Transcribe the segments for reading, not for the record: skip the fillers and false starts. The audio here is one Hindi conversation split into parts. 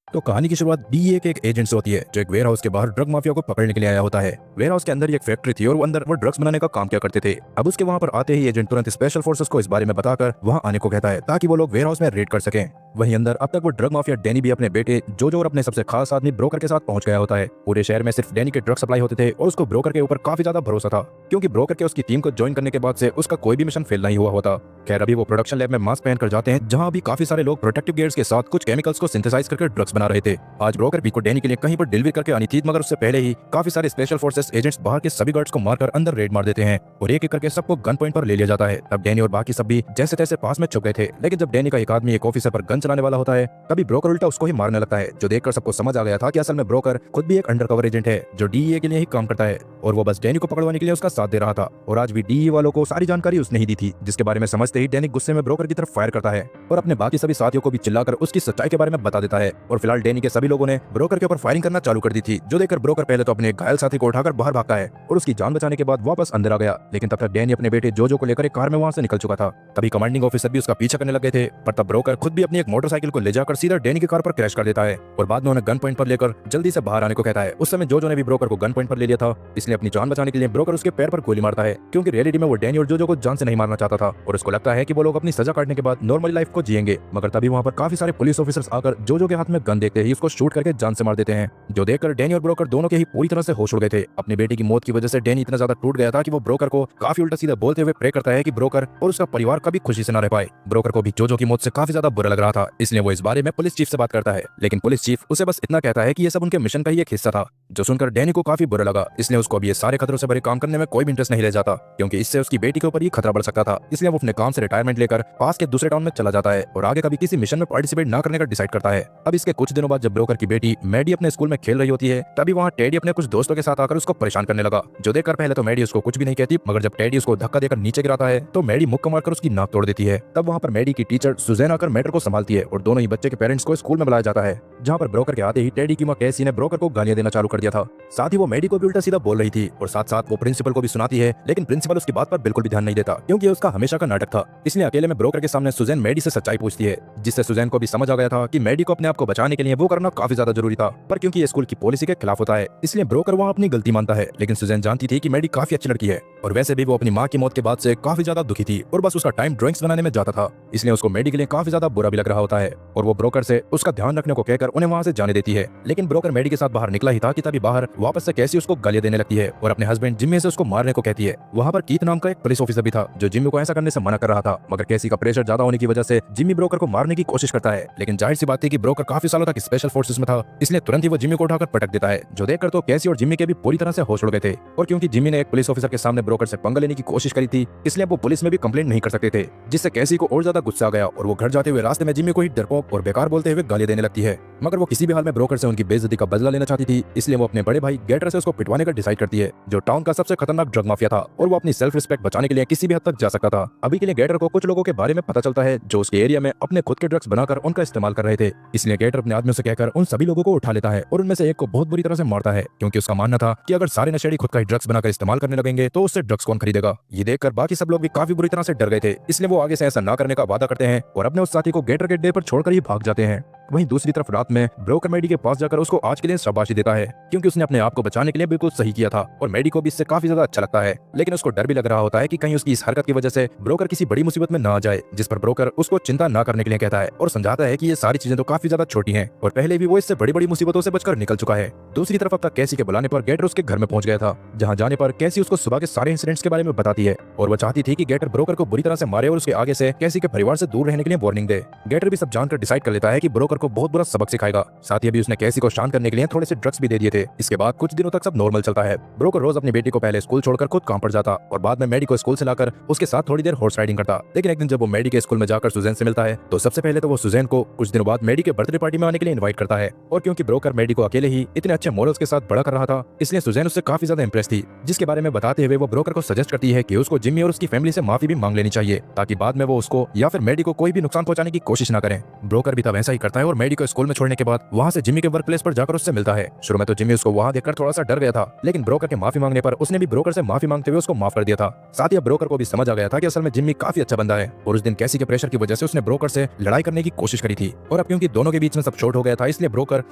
तो कहानी की शुरुआत डीईए के एक एजेंट से होती है जो एक वेयर हाउस के बाहर ड्रग माफिया को पकड़ने के लिए आया होता है। वेयर हाउस के अंदर एक फैक्ट्री थी और वो अंदर वो ड्रग्स बनाने का काम किया करते थे। अब उसके वहाँ पर आते ही एजेंट तुरंत स्पेशल फोर्सेस को इस बारे में बताकर वहाँ आने को कहता है ताकि वो लोग वेयर हाउस में रेड कर सकें। वहीं अंदर अब तक वो ड्रग माफिया डैनी भी अपने बेटे जोजो और अपने सबसे खास आदमी ब्रोकर के साथ पहुंच गया होता है। पूरे शहर में सिर्फ डैनी के ड्रग सप्लाई होते थे और उसको ब्रोकर के ऊपर काफी ज्यादा भरोसा था, क्योंकि ब्रोकर के उसकी टीम को ज्वाइन करने के बाद से उसका कोई भी मिशन फेल नहीं हुआ होता। खैर अभी वो प्रोडक्शन लैब में मास्क पहनकर जाते हैं जहां अभी काफी सारे लोग प्रोटेक्टिव गियर्स के साथ कुछ केमिकल्स को सिंथेसाइज करके ड्रग्स बना रहे थे। आज ब्रोकर भी को डैनी के लिए कहीं पर डिलीवरी करके आनी थी, मगर उससे पहले ही काफी सारे स्पेशल फोर्सेस एजेंट्स बाहर के सभी गार्ड्स को मारकर अंदर रेड मार देते हैं और एक एक करके सबको गन पॉइंट पर ले लिया जाता है। तब डैनी और बाकी सब भी जैसे तैसे पास में छुप गए थे, लेकिन जब डैनी का एक आदमी एक ऑफिसर पर गन चलाने वाला होता है तभी ब्रोकर उल्टा उसको ही मारने लगता है, जो देखकर सबको समझ आ गया था कि असल में ब्रोकर खुद भी एक अंडरकवर एजेंट है जो डीईए के लिए ही काम करता है और वो बस डैनी को पकड़वाने के लिए उसका साथ दे रहा था। और आज भी डीईए वालों को सारी जानकारी उसने ही दी थी, जिसके बारे में समझते ही डैनी गुस्से में ब्रोकर की तरफ फायर करता है और अपने बाकी सभी साथियों को भी चिल्लाकर उसकी सच्चाई के बारे में बता देता है। और फिलहाल डैनी के सभी लोगों ने ब्रोकर के ऊपर फायरिंग करना चालू कर दी थी, जो देखकर ब्रोकर पहले तो अपने घायल साथी को उठाकर बाहर भागता है और उसकी जान बचाने के बाद वापस अंदर आ गया। लेकिन तब तक डैनी अपने बेटे जोजो को लेकर एक कार में वहां से निकल चुका था। तभी कमांडिंग ऑफिसर भी उसका पीछा करने लग गए थे, पर तब ब्रोकर खुद भी अपनी एक मोटरसाइकिल को ले जाकर सीधा डैनी की कार पर क्रैश कर देता है और बाद में उन्हें गन पॉइंट पर लेकर जल्दी से बाहर आने को कहता है। उस समय जोजो ने भी ब्रोकर को गन पॉइंट पर ले लिया था, इसलिए अपनी जान बचाने के लिए ब्रोकर उसके पैर पर गोली मारता है, क्योंकि रियलिटी में वो डैनी और जोजो को जान से नहीं मारना चाहता था और उसको लगता है कि वो लोग अपनी सजा काटने के बाद नॉर्मल लाइफ को जिएंगे। मगर तभी वहाँ पर काफी सारे पुलिस ऑफिसर्स आकर जोजो के हाथ में गन देखते ही उसको शूट करके जान से मार देते हैं, जो देखकर डैनी और ब्रोकर दोनों के ही पूरी तरह से होश उड़ गए थे। अपनी बेटी की मौत की वजह से डैनी इतना ज्यादा टूट गया था कि वो ब्रोकर को काफी उल्टा सीधा बोलते हुए प्रे करता है कि ब्रोकर और उसका परिवार कभी खुशी से न रह पाए। ब्रोकर को भी जोजो की मौत से काफी ज्यादा बुरा लग रहा था, इसलिए वो इस बारे में पुलिस चीफ से बात करता है, लेकिन पुलिस चीफ उसे बस इतना कहता है कि ये सब उनके मिशन का ही एक हिस्सा था, जो सुनकर डैनी को काफी बुरा लगा। इसलिए उसको अभी ये सारे खतरों से भरे काम करने में कोई भी इंटरेस्ट नहीं रह जाता, क्योंकि इससे उसकी बेटी के ऊपर ही खतरा बढ़ सकता था। इसलिए वो अपने काम से रिटायरमेंट लेकर पास के दूसरे टाउन में चला जाता है और आगे कभी किसी मिशन में पार्टिसिपेट न करने का डिसाइड करता है। अब इसके कुछ दिनों बाद जब ब्रोकर की बेटी मैडी अपने स्कूल में खेल रही होती है, तभी वहाँ टेडी अपने कुछ दोस्तों के साथ आकर उसको परेशान करने लगा, जो देखकर पहले तो मैडी उसको कुछ भी नहीं कहती, मगर जब टेडी उसको धक्का देकर नीचे गिराता है तो मैडी मुक्का मारकर उसकी नाक तोड़ देती है। तब वहाँ पर मैडी की टीचर सुजैन आकर मैटर को संभालती है और दोनों ही बच्चे के पेरेंट्स को स्कूल में बुलाया जाता है, जहाँ पर ब्रोकर के आते ही टेडी की मां कैसी ने ब्रोकर को गालियां देना चालू कर दिया था। साथ ही वो मैडी को भी उल्टा सीधा बोल रही थी और साथ साथ वो प्रिंसिपल को भी सुनाती है, लेकिन प्रिंसिपल उसकी बात पर बिल्कुल भी ध्यान नहीं देता, क्योंकि उसका हमेशा का नाटक था। इसलिए अकेले में ब्रोकर के सामने सुजैन मैडी से सच्चाई पूछती है, जिससे सुजैन को भी समझ आ गया था कि मैडी को अपने आप को बचाने के लिए वो करना काफी ज्यादा जरूरी था, पर क्योंकि ये स्कूल की पॉलिसी के खिलाफ होता है इसलिए ब्रोकर वहाँ अपनी गलती मानता है। लेकिन सुजैन जानती थी कि मैडी काफी अच्छी लड़की है और वैसे भी वो अपनी माँ की मौत के बाद से काफी ज्यादा दुखी थी और बस उसका टाइम ड्राइंग्स बनाने में जाता था, इसलिए उसको मैडी के लिए काफी ज्यादा बुरा भी लग रहा होता है और वो ब्रोकर से उसका ध्यान रखने को कहकर उन्हें वहाँ से जाने देती है। लेकिन ब्रोकर मैडी के साथ बाहर निकला ही था कि तभी बाहर वापस से कैसी उसको गालियां देने लगती है और अपने हस्बैंड जिम्मी से उसको मारने को कहती है। वहाँ पर कीथ नाम का एक पुलिस ऑफिसर भी था जो जिम्मी को ऐसा करने से मना कर रहा था, मगर कैसी का प्रेशर ज्यादा होने की वजह से जिम्मी ब्रोकर को मारने की कोशिश करता है। लेकिन जाहिर सी बात थी कि ब्रोकर काफी सालों तक स्पेशल फोर्सेस में था, इसलिए तुरंत ही वो जिम्मी को उठाकर पटक देता है, जो देखकर तो कैसी और जिम्मी के भी पूरी तरह से होश उड़ गए थे। और क्योंकि जिम्मी ने एक पुलिस ऑफिसर के सामने ब्रोकर से पंगा लेने की कोशिश करी थी, इसलिए वो पुलिस में भी कंप्लेंट नहीं कर सकते थे, जिससे कैसी को और ज्यादा गुस्सा आ गया और वो घर जाते हुए रास्ते में जिम्मी को ही डरपोक और बेकार बोलते हुए गालियां देने लगती है। मगर वो किसी भी हाल में ब्रोकर से उनकी बेइज्जती का बदला लेना चाहती थी, इसलिए वो अपने बड़े भाई गेटर से उसको पिटवाने का डिसाइड करती है, जो टाउन का सबसे खतरनाक ड्रग माफिया था और वो अपनी सेल्फ रिस्पेक्ट बचाने के लिए किसी भी हद तक जा सकता था। अभी के लिए गेटर को कुछ लोगों के बारे में पता चलता है जो उसके एरिया में अपने खुद के ड्रग्स बनाकर उनका इस्तेमाल कर रहे थे, इसलिए गेटर अपने आदमियों से कहकर उन सभी लोगों को उठा लेता है और उनमें से एक को बहुत बुरी तरह से मारता है, क्योंकि उसका मानना था कि अगर सारे नशेड़ी खुद का ही ड्रग्स बनाकर इस्तेमाल करने लगेंगे तो उससे ड्रग्स कौन खरीदेगा। ये देखकर बाकी सब लोग भी काफी बुरी तरह से डर गए थे, इसलिए वो आगे से ऐसा ना करने का वादा करते हैं और अपने उस साथी को गेटर के अड्डे पर छोड़कर ही भाग जाते हैं। वहीं दूसरी तरफ रात में ब्रोकर मैडी के पास जाकर उसको आज के लिए शाबाशी देता है, क्योंकि उसने अपने आप को बचाने के लिए बिल्कुल सही किया था और मैडी को भी इससे काफी ज्यादा अच्छा लगता है। लेकिन उसको डर भी लग रहा होता है कि कहीं उसकी इस हरकत की वजह से ब्रोकर किसी बड़ी मुसीबत में ना आ जाए, जिस पर ब्रोकर उसको चिंता ना करने के लिए कहता है और समझाता है कि ये सारी चीजें तो काफी ज्यादा छोटी हैं और पहले भी वो इससे बड़ी बड़ी मुसीबतों से बचकर निकल चुका है। दूसरी तरफ अब तक कैसी के बुलाने पर गेटर उसके घर में पहुंच गया था, जहां जाने पर कैसी उसको सुबह के सारे इंसिडेंट्स के बारे में बताती है और वो चाहती थी कि गेटर ब्रोकर को बुरी तरह से मारे और उसके आगे से कैसी के परिवार से दूर रहने के लिए वार्निंग दे। गेटर भी सब जानकर डिसाइड कर लेता है कि ब्रोकर को बहुत बुरा सबक सिखाएगा। साथ ही अभी उसने कैसी को शांत करने के लिए थोड़े से ड्रग्स भी दे दिए थे। इसके बाद कुछ दिनों तक सब नॉर्मल चलता है। ब्रोकर रोज अपनी बेटी को पहले स्कूल छोड़कर खुद काम पर जाता और बाद में मैडी को स्कूल से लाकर उसके साथ थोड़ी देर हॉर्स राइडिंग करता। लेकिन एक दिन जब वो मैडी के स्कूल में जाकर सुजैन से मिलता है तो सबसे पहले तो वो सुजैन को कुछ दिनों बाद मैडी के बर्थडे पार्टी में आने के लिए इन्वाइट करता है और क्योंकि ब्रोकर मैडी को अकेले ही इतने अच्छे अच्छे मॉरल्स के साथ बड़ा कर रहा था, इसलिए सुजैन उससे काफी ज्यादा इंप्रेस थी, जिसके बारे में बताते हुए वो ब्रोकर को सजेस्ट करती है कि उसको जिम्मी और उसकी फैमिली से माफी भी मांग लेनी चाहिए, ताकि बाद में वो उसको या फिर मैडी को कोई भी नुकसान पहुंचाने की कोशिश न करें। ब्रोकर भी तब ऐसा ही करता है और मैडी को स्कूल में छोड़ने के बाद वहाँ से जिम्मी के वर्क प्लेस पर जाकर उससे मिलता है। शुरू में तो जिम्मी उसको वहाँ देखकर थोड़ा सा डर गया था, लेकिन ब्रोकर के माफी मांगने पर उसने भी ब्रोकर से माफी मांगते हुए उसको माफ कर दिया था। साथ ही ब्रोकर को भी समझ आ गया था कि असल में जिम्मी काफी अच्छा बंदा है और उस दिन कैसी के प्रेशर की वजह से उसने ब्रोकर से लड़ाई करने की कोशिश करी थी। और अब क्योंकि दोनों के बीच में सब शॉर्ट हो गया था, इसलिए ब्रोकर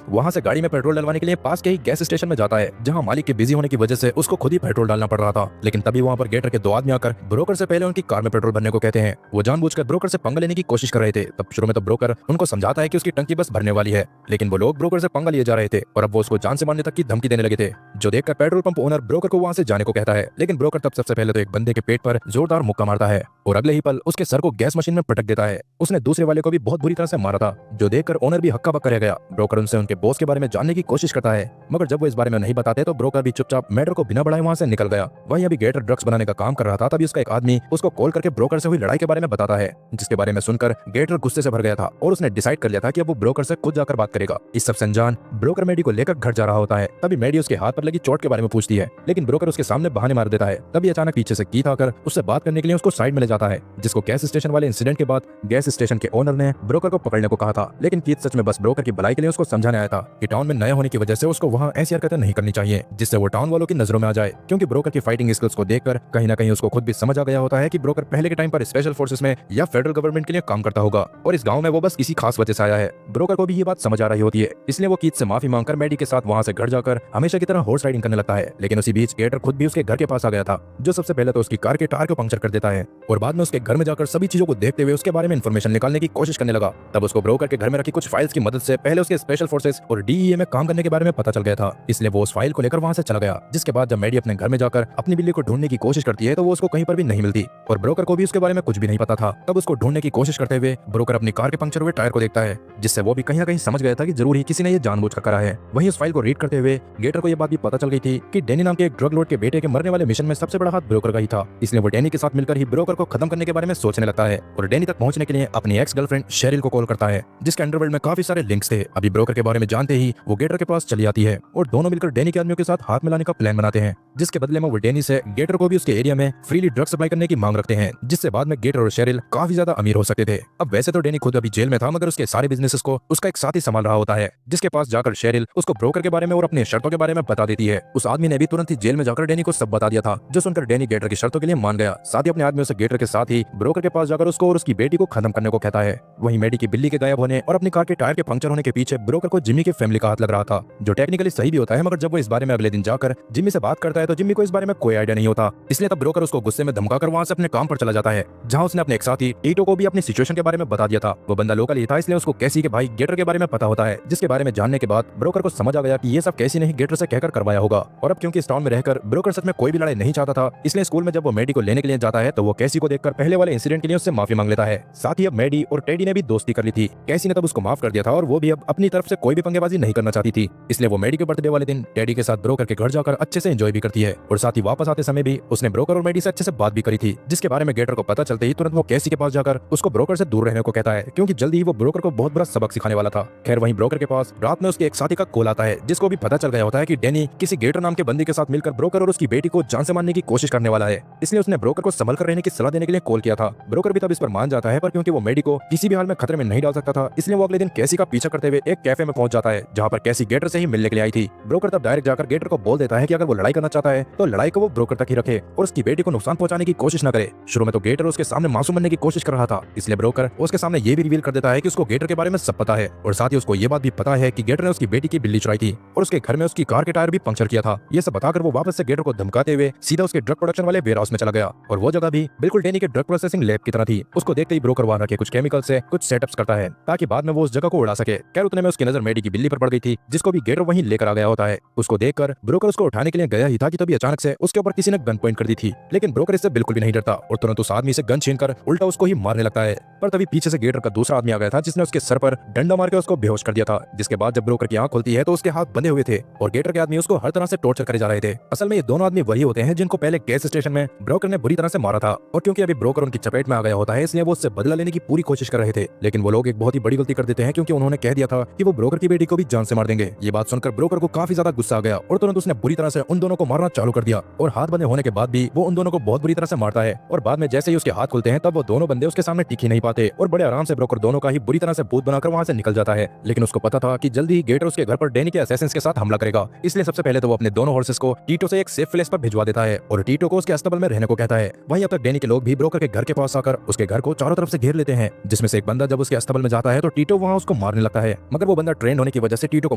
वहाँ से गाड़ी में पेट्रोल डलवाने के लिए पास के ही गैस स्टेशन में जाता है, जहाँ मालिक के बिजी होने की वजह से उसको खुद ही पेट्रोल डालना पड़ रहा था। लेकिन तभी वहाँ पर गेटर के दो आदमी आकर ब्रोकर से पहले उनकी कार में पेट्रोल भरने को कहते हैं। वो जानबूझकर ब्रोकर से पंगा लेने की कोशिश कर रहे थे। तब शुरू में तो ब्रोकर उनको समझाता है कि उसकी टंकी बस भरने वाली है, लेकिन वो लोग ब्रोकर से पंगा लिए जा रहे थे और अब वो उसको जान से मारने तक की धमकी देने लगे थे, जो देखकर पेट्रोल पंप ओनर ब्रोकर को वहाँ से जाने को कहता है। लेकिन ब्रोकर तब सबसे पहले तो एक बंदे के पेट पर जोरदार मुक्का मारता है और अगले ही पल उसके सर को गैस मशीन में पटक देता है। उसने दूसरे वाले को भी बहुत बुरी तरह से मारा था, जो देखकर ओनर भी हक्का बक्का रह गया। ब्रोकर उनसे उनके बॉस के बारे में जानने की कोशिश करता है, मगर जब वो इस बारे में नहीं बताते तो ब्रोकर भी चुपचाप मैटर को बिना बढ़ाए वहाँ से निकल गया। वहीं अभी गेटर ड्रग्स बनाने का काम कर रहा था, तभी उसका एक आदमी उसको कॉल करके ब्रोकर से हुई लड़ाई के बारे में बताता है, जिसके बारे में सुनकर गेटर गुस्से से भर गया था और उसने डिसाइड कर लिया था कि अब वो ब्रोकर से खुद जाकर बात करेगा। इस सब अनजान ब्रोकर मैडी को लेकर घर जा रहा होता है। तभी मैडी उसके हाथ पर लगी चोट के बारे में पूछती है, लेकिन ब्रोकर उसके सामने बहाने मार देता है। तभी अचानक पीछे से कीथ आकर उससे बात करने के लिए उसको साइड में ले जाता है, जिसको गैस स्टेशन वाले इंसिडेंट के बाद गैस स्टेशन के ओनर ने ब्रोकर को पकड़ने को कहा था। लेकिन कीथ सच में बस ब्रोकर की भलाई के लिए उसको समझाने आया था कि टाउन में नया होने की वजह से उसको वहाँ ऐसी हरकतें नहीं करनी चाहिए जिससे वो टाउन वालों की नजरों में आ जाए, क्योंकि ब्रोकर की फाइटिंग स्किल्स को देखकर कहीं ना कहीं उसको खुद भी समझ आ गया होता है कि ब्रोकर पहले के टाइम पर स्पेशल फोर्सेस में या फेडरल गवर्नमेंट के लिए काम करता होगा और इस गाँव में वो बस किसी खास वजह से आया है। ब्रोकर को भी ये बात समझ आ रही होती है, इसलिए वो कीथ से माफी मांगकर मैडी के साथ वहाँ से घर जाकर हमेशा की तरह हॉर्स राइडिंग करने लगता है। लेकिन उसी बीच गेटर खुद भी उसके घर के पास आ गया था, जो सबसे पहले तो उसकी कार के टायर को पंक्चर कर देता है और बाद में उसके घर में जाकर सभी चीजों को देखते हुए उसके बारे में इंफॉर्मेशन निकालने की कोशिश करने लगा। तब उसको ब्रोकर के घर में रखी कुछ फाइल्स की मदद से पहले उसके स्पेशल फोर्सेस और डीईए में काम करने के बारे में पता चल गया था, इसलिए वो उस फाइल को लेकर वहाँ से चला गया। जिसके बाद जब मैडी अपने घर में जाकर अपनी बिल्ली को ढूंढने की कोशिश करती है तो वो उसको कहीं पर भी नहीं मिलती और ब्रोकर को भी उसके बारे में कुछ भी नहीं पता था। तब उसको ढूंढने की कोशिश करते हुए ब्रोकर अपनी कार के पंक्चर हुए टायर को देखता है, जिससे वो भी कहीं ना कहीं समझ गया था कि जरूर ही किसी ने ये जानबूझकर करा है। वहीं उस फाइल को रीड करते हुए गेटर को यह बात भी पता चल गई थी कि डैनी नाम के एक ड्रग लॉर्ड के बेटे के मरने वाले मिशन में सबसे बड़ा हाथ ब्रोकर का ही था, इसलिए वो डैनी के साथ मिलकर ही ब्रोकर को खत्म करने के बारे में सोचने लगता है और डैनी तक पहुंचने के लिए अपनी एक्स गर्लफ्रेंड शेरिल को कॉल करता है, जिसके अंडरवर्ल्ड में काफी सारे लिंक्स थे। अभी ब्रोकर के बारे में जानते ही वो गेटर के पास चली आती है और दोनों मिलकर डैनी के आदमियों के साथ हाथ मिलाने का प्लान बनाते हैं, जिसके बदले में वो डैनी से गेटर को भी उसके एरिया में फ्रीली ड्रग सप्लाई करने की मांग रखते हैं, जिससे बाद में गेटर और शेरिल काफी ज्यादा अमीर हो सकते थे। अब वैसे तो डैनी खुद अभी जेल में था, मगर उसके सारे बिजनेसेस को उसका एक साथी संभाल रहा होता है, जिसके पास जाकर शेरिल उसको ब्रोकर के बारे में और अपने शर्तों के बारे में बता देती है। उस आदमी ने भी तुरंत ही जेल में जाकर डैनी को सब बता दिया था, जो सुनकर डैनी गेटर की शर्तों के लिए मान गया। साथ ही अपने आदमियों से गेटर के साथ ही ब्रोकर के पास जाकर उसको और उसकी बेटी को खत्म करने को कहता है। वहीं मैडी की बिल्ली के गायब होने और अपनी कार के टायर के पंक्चर होने के पीछे ब्रोकर को जिम्मी के फैमिली का हाथ लग रहा था, जो टेक्निकली सही भी होता है, मगर जब वो इस बारे में अगले दिन जाकर जिम्मी से बात करता है तो जिम्मी को इस बारे में कोई आइडिया नहीं होता। इसलिए तब ब्रोकर उसको गुस्से में धमकाकर वहां से अपने काम पर चला जाता है, जहां उसने अपने एक साथी टीटो को भी अपनी सिचुएशन के बारे में बता दिया था। वो बंदा लोकल ही था, इसलिए उसको कैसी के भाई गेटर के बारे में पता होता है, जिसके बारे में जानने के बाद ब्रोकर को समझ आ गया कि ये सब कैसी नहीं गेटर से कहकर करवाया होगा। और अब क्योंकि इस टाउन में रहकर ब्रोकर सच में कोई भी लड़ाई नहीं चाहता था, इसलिए स्कूल में जब वो मैडी को लेने के लिए जाता है तो वो कैसी को देखकर पहले वाले इंसिडेंट के लिए उससे माफी मांग लेता है। साथ ही अब मैडी और टेडी ने भी दोस्ती कर ली थी। कैसी ने तब उसको माफ कर दिया था और वो भी अब अपनी तरफ से कोई भी पंगेबाजी नहीं करना चाहती थी, इसलिए वो मैडी के बर्थडे वाले दिन टेडी के साथ ब्रोकर के घर जाकर अच्छे से एंजॉय भी करती है और साथ ही वापस आते समय भी उसने ब्रोकर और मैडी से अच्छे से बात भी करी थी, जिसके बारे में गेटर को पता चलते ही तुरंत वो कैसी के पास जाकर उसको ब्रोकर से दूर रहने को कहता है, क्योंकि जल्दी ही वो ब्रोकर को बहुत बड़ा सबक सिखाने वाला था। खैर वहीं ब्रोकर के पास रात में उसके एक साथी का कॉल आता है, जिसको भी पता चल गया होता है कि डैनी किसी गेटर नाम के बंदी के साथ मिलकर ब्रोकर और उसकी बेटी को जान से मारने की कोशिश करने वाला है, इसलिए उसने ब्रोकर को संभल कर रहने की सलाह देने के लिए कॉल किया था। ब्रोकर भी तब इस पर मान जाता है, पर क्योंकि वो मैडी को किसी भी हाल में खतरे में नहीं डाल सकता था, इसलिए वो अगले दिन कैसी का पीछा करते हुए एक कैफे में पहुंच जाता है, जहां पर कैसी गेटर से ही मिलने के लिए आई थी। ब्रोकर तब डायरेक्ट जाकर गेटर को बोल देता है कि अगर वो लड़ाई करना चाहता है तो लड़ाई को वो ब्रोकर तक ही रखे और उसकी बेटी को नुकसान पहुंचाने की कोशिश न करे। शुरू में तो गेटर उसके सामने मासूम बनने की कोशिश कर रहा था, इसलिए ब्रोकर उसके सामने ये भी रिवील कर देता है कि उसको गेटर के बारे में सब पता है और साथ ही उसको ये बात भी पता है कि गेटर ने उसकी बेटी की बिल्ली चुराई थी और उसके घर में उसकी कार के टायर भी पंक्चर किया था। ये सब बताकर वो वापस से गेटर को धमकाते हुए सीधा उसके ड्रग प्रोडक्शन वाले वेयरहाउस में चला गया और वो जगह भी बिल्कुल डैनी के ड्रग प्रोसेसिंग लैब की तरह थी। उसको देखते ही ब्रोकर वहां रखे कुछ केमिकल से कुछ सेटअप्स करता है ताकि बाद में वो उस जगह को उड़ा सके। खैर उतने में उसकी नजर मैडी की बिल्ली पर पड़ गई थी, जिसको भी गेटर वहीं लेकर आ गया होता है। उसको देखकर ब्रोकर उसको उठाने के लिए गया ही था कि तभी अचानक से उसके ऊपर किसी ने गन पॉइंट कर दी थी, लेकिन ब्रोकर इससे बिल्कुल भी नहीं डरता और तुरंत उस आदमी से गन छीनकर उल्टा उसको ही मारने लगता है। पर तभी पीछे से गेटर का दूसरा आदमी आ गया था, जिसने उसके सर पर डंडा मार के उसको बेहोश कर दिया था। जिसके बाद जब ब्रोकर की आंख खुलती है तो उसके हाथ बंधे हुए थे और गेटर के आदमी उसको हर तरह से टॉर्चर करे जा रहे थे। असल में ये दोनों आदमी वही होते हैं जिनको पहले गैस स्टेशन में ब्रोकर ने बुरी तरह से मारा था, और क्योंकि अभी ब्रोकर उनकी चपेट में आ गया होता है इसलिए वो उससे बदला लेने की पूरी कोशिश कर रहे थे। लेकिन वो लोग एक बहुत ही बड़ी गलती कर देते हैं, क्योंकि उन्होंने कह दिया था कि वो ब्रोकर की बेटी को भी जान से मार देंगे। ये बात सुनकर ब्रोकर को काफी ज्यादा गुस्सा आ गया और तुरंत उसने बुरी तरह से उन दोनों को मारना चालू कर दिया, और हाथ बंधे होने के बाद भी वो उन दोनों को बहुत बुरी तरह से मारता है। और बाद में जैसे ही उसके हाथ खुलते हैं तब वो दोनों बंदे उसके सामने टिक ही नहीं पाते और बड़े आराम से ब्रोकर दोनों का ही बुरी तरह से भूत बनाकर वहां से निकल जाता है। लेकिन उसको पता था कि जल्दी ही गेटर उसके घर पर डैनी के असैसिन्स के साथ हमला करेगा, इसलिए सबसे पहले तो वो अपने दोनों हॉर्सेस को टीटो से एक सेफ प्लेस पर भिजवा देता है और टीटो को उसके अस्तबल में रहने को कहता है। वहीं अब तक डैनी के लोग भी ब्रोकर के घर के पास आकर उसके घर को चारों तरफ से घेर लेते हैं, जिसमें से एक बंदा जब उसके अस्तबल में जाता है तो टीटो वहां उसको मारने लगता है, मगर वो बंदा ट्रेंड होने की वजह से टीटो को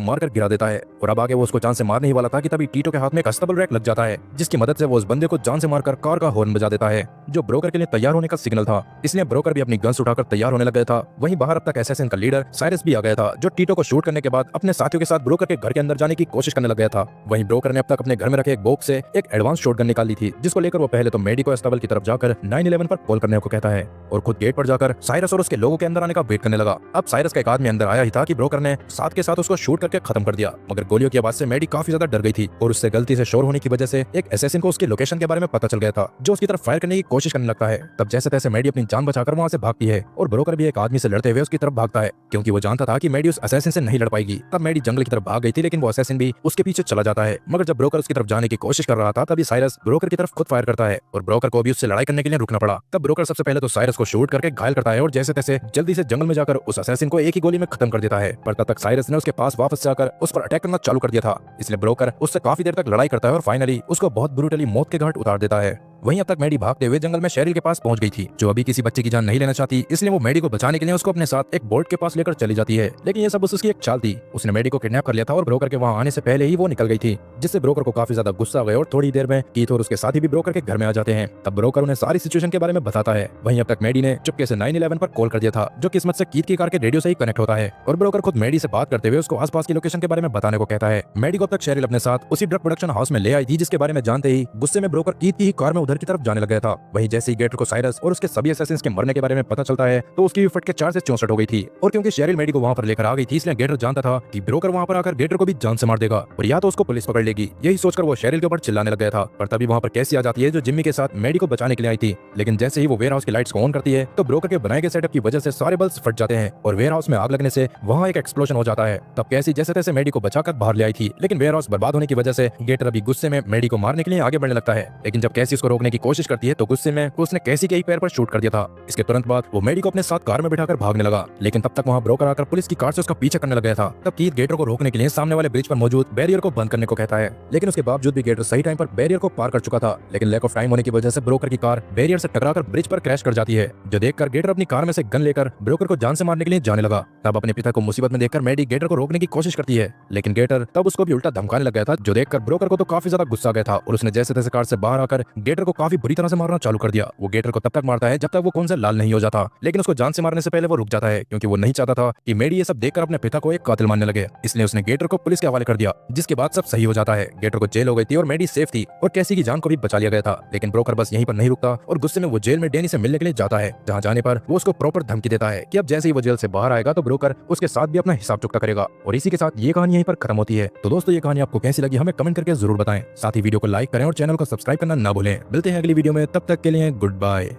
मारकर गिरा देता है। और अब आगे वो उसको जान से मारने ही वाला था कि तभी टीटो के हाथ में एक अस्तबल रैक लग जाता है, जिसकी मदद से वो उस बंदे को जान से मारकर कार का हॉर्न बजा देता है, जो ब्रोकर के लिए तैयार होने का सिग्नल था। इसलिए ब्रोकर भी अपनी गन्स उठाकर तैयार होने लग गया था। वहीं बाहर अब तक असैसिन का लीडर साइरस भी आ गया था, जो टीटो को शूट करने के बाद अपने साथियों के साथ ब्रोकर के घर के अंदर जाने की कोशिश करने लग गया था। वहीं ब्रोकर ने अब तक अपने घर में रखे एक बॉक्स से एक एडवांस शॉटगन निकाल ली थी, जिसको लेकर वो पहले तो मेडी को अस्तबल की तरफ जाकर 911 पर कॉल करने को कहता है और खुद गेट पर जाकर साइरस और उसके लोगों के अंदर आने का वेट करने लगा। अब साइरस का एक आदमी अंदर आया ही था कि ब्रोकर ने साथ के साथ उसको शूट करके खत्म कर दिया, मगर गोलियों की आवाज से मेडी काफी ज्यादा डर गई थी और उससे गलती से शोर होने की वजह से एक असैसिन को उसकी लोकेशन के बारे में पता चल गया था, जो उसकी तरफ फायर करने की कोशिश करने लगता है। तब जैसे तैसे मेडी अपनी जान बचाकर वहां से भागती है और ब्रोकर भी एक आदमी से लड़ते हुए उसकी तरफ भागता है, क्योंकि वो जानता था कि मेडी उस असैसिन से नहीं लड़ पाएगी। तब मेडी जंगल की तरफ भाग गई थी, लेकिन वो असैसिन भी उसके पीछे चला जाता है, मगर जब ब्रोकर उसकी तरफ जाने की कोशिश कर रहा था तभी साइरस ब्रोकर की तरफ खुद फायर करता है और ब्रोकर को भी उससे लड़ाई करने के लिए रुकना पड़ा। तब ब्रोकर सबसे पहले तो साइरस को शूट करके घायल करता है और जैसे तैसे जल्दी से जंगल में जाकर उस असैसिन को एक ही गोली में खत्म कर देता है। पर तब तक साइरस ने उसके पास वापस जाकर उस पर अटैक करना चालू कर दिया था, इसलिए ब्रोकर उससे काफी देर तक लड़ाई करता है और फाइनली उसको बहुत ब्रूटली मौत के घाट उतार देता है। वहीं अब तक मेडी भागते हुए जंगल में शेरिल के पास पहुंच गई थी, जो अभी किसी बच्चे की जान नहीं लेना चाहती, इसलिए वो मेडी को बचाने के लिए उसको अपने साथ एक बोट के पास लेकर चली जाती है। लेकिन ये सब उसकी एक चाल थी, उसने मेडी को किडनैप कर लिया था और ब्रोकर के वहां आने से पहले ही वो निकल गई थी, जिससे ब्रोकर को काफी ज्यादा गुस्सा आ गया और थोड़ी देर में कीथ और उसके साथी भी ब्रोकर के घर में आ जाते हैं। तब ब्रोकर उन्हें सारी सिचुएशन के बारे में बताता है। वहीं अब तक मेडी ने चुपके से 911 पर कॉल कर दिया था, जो किस्मत से कीथ की कार के रेडियो से ही कनेक्ट होता है और ब्रोकर खुद मेडी से बात करते हुए उसको आसपास की लोकेशन के बारे में बताने को कहता है। मेडी को अब तक शेरिल अपने साथ उसी ड्रग प्रोडक्शन हाउस में ले आई थी, जिसके बारे में जानते ही गुस्से में ब्रोकर कीथ की ही कार में उधर की तरफ जाने लग गया था। वहीं जैसे ही गेटर को साइरस और उसके सभी असैसिन्स के मरने के बारे में पता चलता है तो उसकी भी फट के 4 से 64 हो गई थी, और क्योंकि शेरिल मेडी को वहां पर लेकर आ गई थी इसलिए गेटर जानता था कि ब्रोकर वहां पर आकर गेटर को भी जान से मार देगा और या तो उसको पुलिस पकड़ लेगी। यही सोचकर वो शेरिल के ऊपर चिल्लाने लग गया था। पर तभी वहां पर कैसी आ जाती है, जो जिम्मी के साथ मेडी को बचाने के लिए आई थी। लेकिन जैसे ही वो वेयर हाउस की लाइट्स को ऑन करती है तो ब्रोकर के बनाए गए सेटअप की वजह से सारे बल्ब फट जाते हैं और वेयर हाउस में आग लगने से वहां एक एक्सप्लोजन हो जाता है। तब कैसी जैसे तैसे मेडी को बचाकर बाहर ले आई थी, लेकिन वेयर हाउस बर्बाद होने की वजह से गेटर अभी गुस्से में मेडी को मारने के लिए आगे बढ़ने लगता है। लेकिन जब कैसी उसको रोकने की कोशिश करती है तो गुस्से में उसने कैसी के एक पैर पर शूट कर दिया था। इसके तुरंत बाद वो मेडी को अपने साथ कार में बिठाकर भागने लगा, लेकिन तब तक वहां ब्रोकर आकर पुलिस की कार से उसका पीछा करने लग गया था। तब कीथ गेटर को रोकने के लिए सामने वाले ब्रिज पर मौजूद बैरियर को बंद करने को कहता है, लेकिन उसके बावजूद भी गेटर सही टाइम पर बैरियर को पार कर चुका था। लेकिन लैक ऑफ टाइम होने की वजह से ब्रोकर की कार बैरियर से टकराकर ब्रिज पर क्रैश कर जाती है, जो देखकर गेटर अपनी कार में से गन लेकर ब्रोकर को जान से मारने के लिए जाने लगा। तब अपने पिता को मुसीबत में देखकर मेडी गेटर को रोकने की कोशिश करती है, लेकिन गेटर तब उसको भी उल्टा धमकाने लग गया था, जो देखकर ब्रोकर को तो काफी ज्यादा गुस्सा आ गया था और उसने जैसे तैसे कार से बाहर आकर गेटर को काफी बुरी तरह से मारना चालू कर दिया। वो गेटर को तब तक मारता है जब तक वो कौन से लाल नहीं हो जाता, लेकिन उसको जान से मारने से पहले वो रुक जाता है, क्योंकि वो नहीं चाहता था कि मेडी ये सब देखकर अपने पिता को एक कातिल मानने लगे। इसलिए उसने गेटर को पुलिस के हवाले कर दिया, जिसके बाद सब सही हो जाता है। गेटर को जेल हो गई थी और मेडी सेफ थी और कैसी की जान को भी बचा लिया गया था। लेकिन ब्रोकर बस यहीं पर नहीं रुकता और गुस्से में वो जेल में डैनी से मिलने के लिए जाता है, जहाँ जाने पर वो उसको प्रॉपर धमकी देता है कि अब जैसे ही वो जेल से बाहर आएगा तो ब्रोकर उसके साथ भी अपना हिसाब चुकता करेगा। और इसी के साथ ये कहानी यहीं पर खत्म होती है। तो दोस्तों, ये कहानी आपको कैसी लगी हमें कमेंट करके जरूर बताएं। साथ ही वीडियो को लाइक करें और चैनल को सब्सक्राइब करना ना भूलें। मिलते हैं अगली वीडियो में, तब तक के लिए गुड बाय।